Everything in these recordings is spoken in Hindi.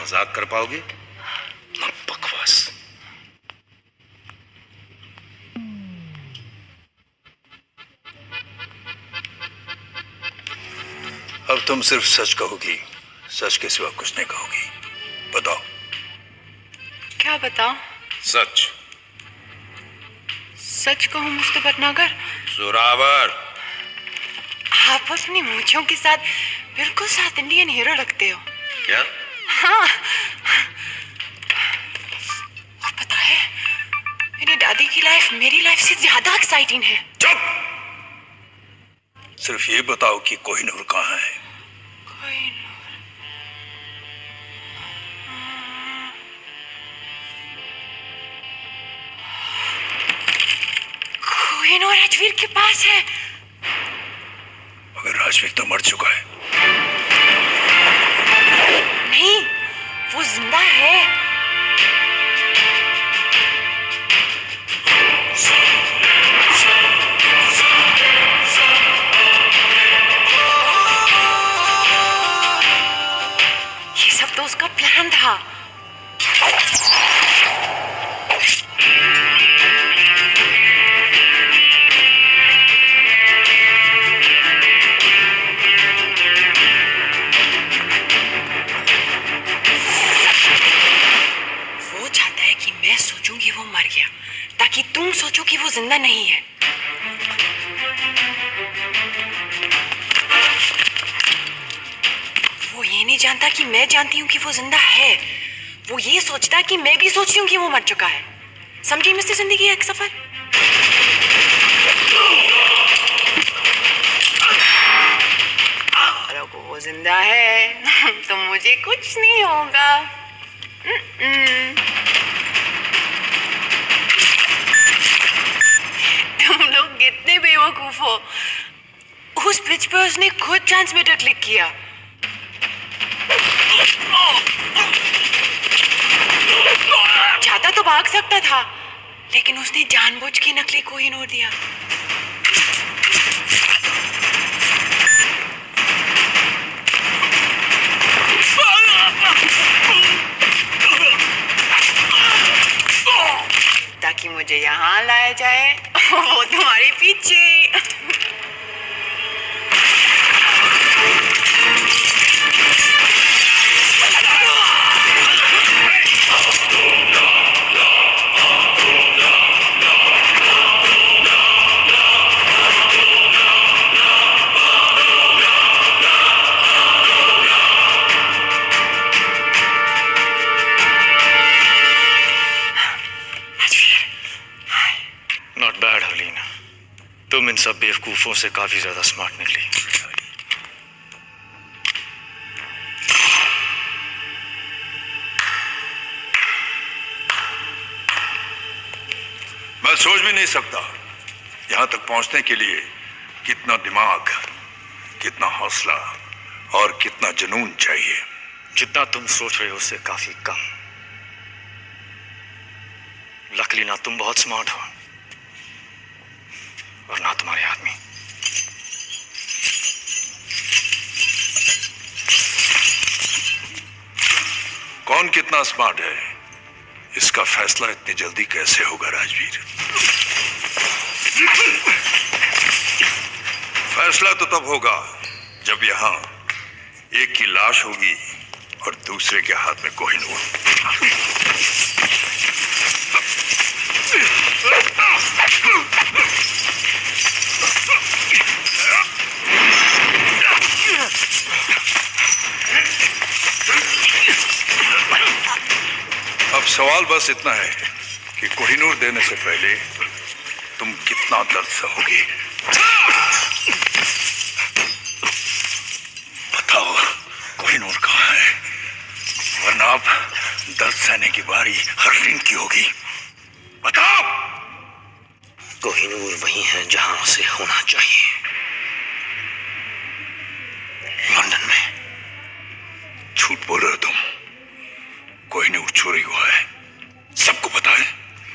मजाक कर पाओगे? ना बकवास। अब तुम सिर्फ सच कहोगी, सच के सिवा कुछ नहीं कहोगी। बताओ। क्या बताओ? सच। सच कहूं मिस्टर भटनागर? जोरावर। आप अपनी मूंछों के साथ बिल्कुल साउथ इंडियन हीरो लगते हो। क्या? हाँ। और पता है, मेरी दादी की लाइफ मेरी लाइफ से ज्यादा एक्साइटिंग है। चुप! सिर्फ ये बताओ कि कोहिनूर कहाँ है? कोहिनूर राजवीर के पास है। मगर राजवीर तो मर चुका है। नहीं, वो जिंदा है। ये सब तो उसका प्लान था। कि वो मर गया ताकि तुम सोचो कि वो जिंदा नहीं है। वो ये नहीं जानता कि मैं जानती हूँ कि वो जिंदा है। वो ये सोचता कि मैं भी सोचती हूँ कि वो मर चुका है। समझी मिस्टर जिंदगी एक सफर? अगर वो जिंदा है तो मुझे कुछ नहीं होगा। तुम लोग कितने बेवकूफ हो। उस ब्रिज पे उसने खुद ट्रांसमीटर क्लिक किया। चाहता तो भाग सकता था, लेकिन उसने जानबूझ के नकली कोहिनूर दिया। ताकि मुझे यहाँ लाया जाए। वो तुम्हारे पीछे। तुम इन सब बेवकूफों से काफी ज्यादा स्मार्ट निकली। मैं सोच भी नहीं सकता यहां तक पहुंचने के लिए कितना दिमाग, कितना हौसला और कितना जुनून चाहिए। जितना तुम सोच रहे हो उससे काफी कम। लकीली ना तुम बहुत स्मार्ट हो और ना तुम्हारे आदमी। कौन कितना स्मार्ट है इसका फैसला इतनी जल्दी कैसे होगा राजवीर? फैसला तो तब होगा जब यहां एक की लाश होगी और दूसरे के हाथ में कोहिनूर। अब सवाल बस इतना है कि कोहिनूर देने से पहले तुम कितना दर्द सहोगे। बताओ कोहिनूर कहाँ है, वरना अब दर्द सहने की बारी हर रिंग की होगी। बताओ। कोहिनूर वही है जहां उसे होना चाहिए, लंदन में। झूठ बोल रहे हो तुम। कोहिनूर चोरी हुआ है, सबको पता है।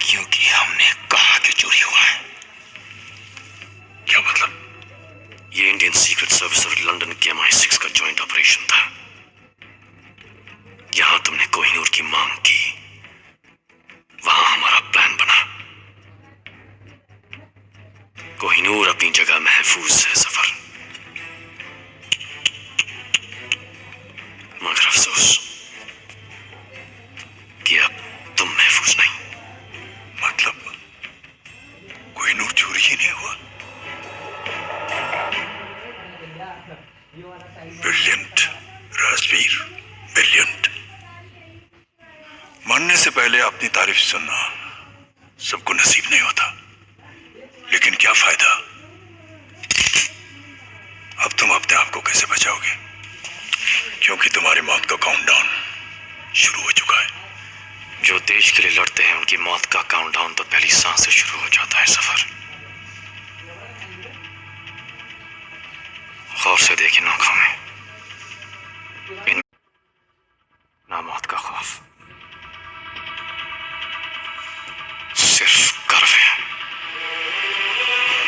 क्योंकि हमने कहा कि चोरी हुआ है। क्या मतलब? ये इंडियन सीक्रेट सर्विस और लंदन के MI6 का जॉइंट ऑपरेशन था। यहां तुमने कोहिनूर अपनी जगह महफूज है सफर, मगर अफसोस कि अब तुम महफूज नहीं। मतलब कोहिनूर चोरी ही नहीं हुआ? Brilliant Rajveer, brilliant. मरने से पहले अपनी तारीफ सुनना सबको नसीब नहीं होता, लेकिन क्या फायदा? अब तुम अपने आप को कैसे बचाओगे? क्योंकि तुम्हारी मौत का काउंटडाउन शुरू हो चुका है। जो देश के लिए लड़ते हैं उनकी मौत का काउंटडाउन तो पहली सांस से शुरू हो जाता है सफर। खौफ से देखी आंखों में, ना मौत का खौफ, सिर्फ गर्व है।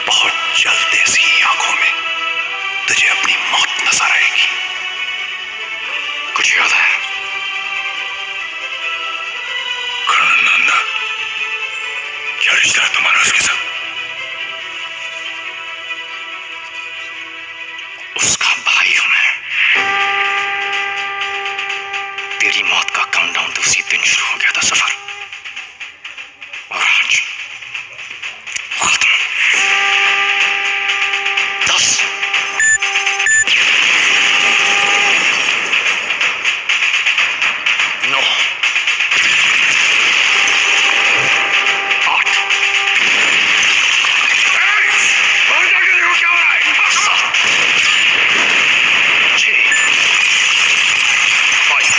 बहुत जल्द ऐसी आंखों में तुझे अपनी मौत नजर आएगी। कुछ याद है? कर्नल नंदा, क्या रिश्ता है तुम्हारा उसके साथ? उसका भाई हूं मैं। तेरी मौत का काउंटडाउन तो उसी दिन शुरू हो गया था सफर, और आज खत्म। 10 9 8 बाहर जाके देखो क्या हो रहा है। 7 6 5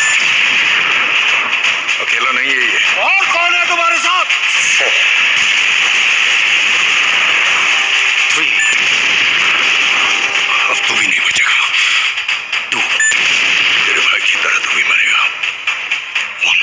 अकेला नहीं है ये। और कौन है तुम्हारे साथ? 4 3 अब तू भी नहीं बचेगा। 2 तेरे भाई की तरह तू भी मरेगा। 1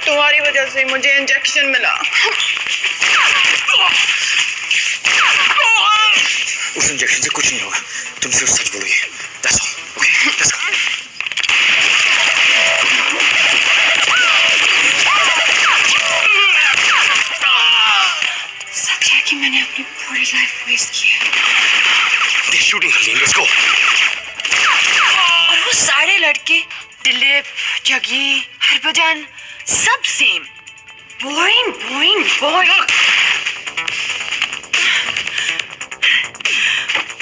तुम्हारी वजह से मुझे इंजेक्शन मिला। उस इंजेक्शन से कुछ नहीं होगा, तुम सिर्फ सच बोलोगे। That's all. Okay, let's go. सच है कि मैंने अपनी पूरी लाइफ वेस्ट की है, They're shooting, Helene. Let's go. और वो सारे लड़के, दिलीप, जगी, हरभजन, सब सेम, बोरिंग बोरिंग बोरिंग।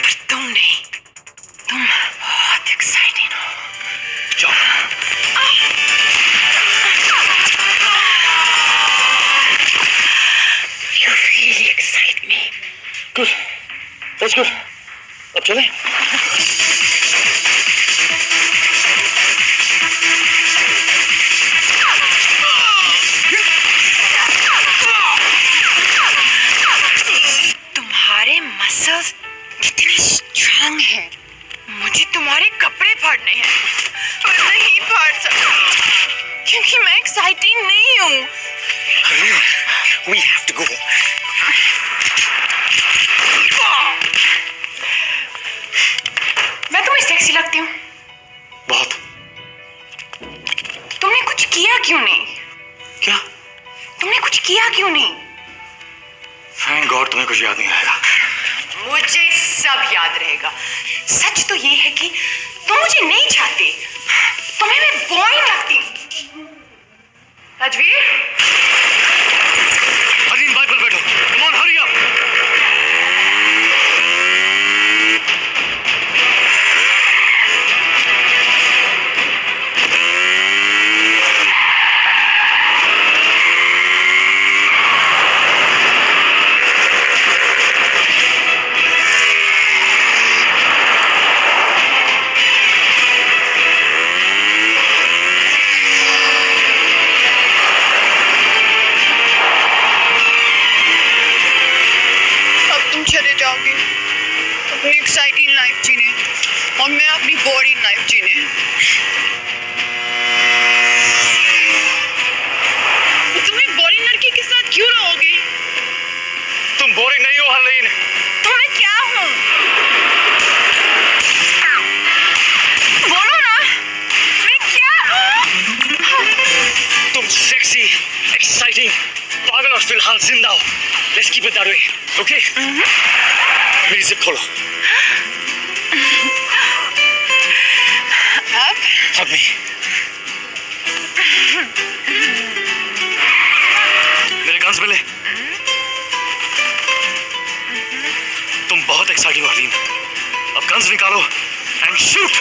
पर तुम नहीं, तुम बहुत एक्साइटिंग हो। जाओ। You really excite me. Good. That's good. अब चलें? तुम्हारे मसल्स कितने स्ट्रांग हैं। मुझे तुम्हारे कपड़े फाड़ने हैं, पर नहीं फाड़ सकती क्योंकि मैं एक्साइटिंग नहीं हूँ। Helene, we have to go. मैं तुम्हें सेक्सी लगती हूँ? बहुत। तुमने कुछ किया क्यों नहीं? क्या? तुमने कुछ किया क्यों नहीं? Thank God तुम्हें कुछ याद नहीं आएगा। मुझे सब याद रहेगा। सच तो ये है कि तुम मुझे नहीं चाहते, तुम्हें मैं बोरिंग लगती हूँ। राजवीर, Helene, बाइक पर बैठो। Come on, hurry up. फिलहाल जिंदा हो। Let's keep it that way, okay? मेरी जिप खोलो। अब हग मी। मेरे गन्स मिले। तुम बहुत एक्साइटिंग हो हलीम। अब गन्स निकालो एंड शूट।